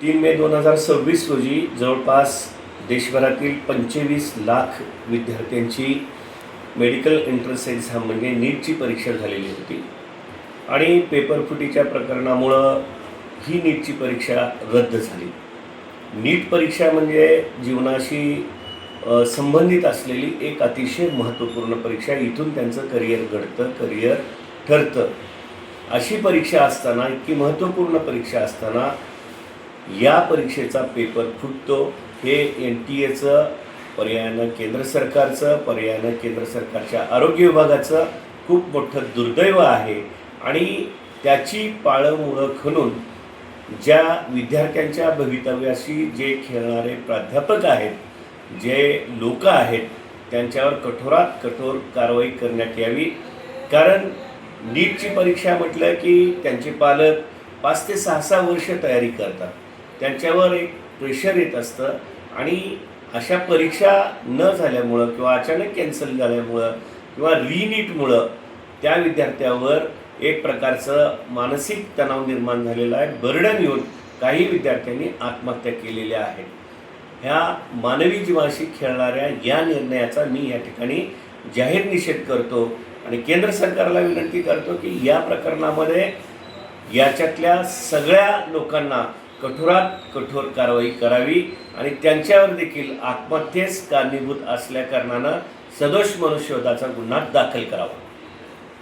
3 मे 2026 रोजी जवळपास देशभरातील 25 लाख विद्यार्थ्यांची मेडिकल एंट्रन्स एक्झाम म्हणजे नीटची परीक्षा झालेली होती आणि पेपर फुटीच्या प्रकरणामुळं ही नीटची परीक्षा रद्द झाली. नीट परीक्षा म्हणजे जीवनाशी संबंधित असलेली एक अतिशय महत्त्वपूर्ण परीक्षा. इथून त्यांचं करिअर घडतं, करिअर ठरतं. अशी परीक्षा असताना, इतकी महत्त्वपूर्ण परीक्षा असताना या परीक्षेचा पेपर फुटतो. हे NTA पर्यायानं केंद्र सरकारचं, पर्यायानं केंद्र सरकारच्या आरोग्य विभागाचं खूप मोठं दुर्दैव आहे. आणि त्याची पाळंमुळं खणून ज्या विद्यार्थ्यांच्या भवितव्याशी जे खेळणारे प्राध्यापक आहेत, जे लोक आहेत, त्यांच्यावर कठोरात कठोर कारवाई करण्यात यावी. कारण नीटची परीक्षा म्हटलं की त्यांचे पालक 5 ते 6 वर्ष तयारी करतात. त्यांच्यावर एक प्रेशर येत असतं आणि अशा परीक्षा न झाल्यामुळं किंवा अचानक कॅन्सल झाल्यामुळं किंवा रीनीटमुळं त्या विद्यार्थ्यावर एक प्रकारचं मानसिक तणाव निर्माण झालेला आहे. बर्डन येऊन काही विद्यार्थ्यांनी आत्महत्या केलेल्या आहेत. ह्या मानवी जीवाशी खेळणाऱ्या या निर्णयाचा मी या ठिकाणी जाहीर निषेध करतो आणि केंद्र सरकारला विनंती करतो की या प्रकरणामध्ये याच्यातल्या सगळ्या लोकांना कठोरात कठोर कारवाई करावी आणि त्यांच्यावर देखील आत्महत्येस कारणीभूत असल्याकारणानं सदोष मनुष्यवधाचा गुन्हा दाखल करावा.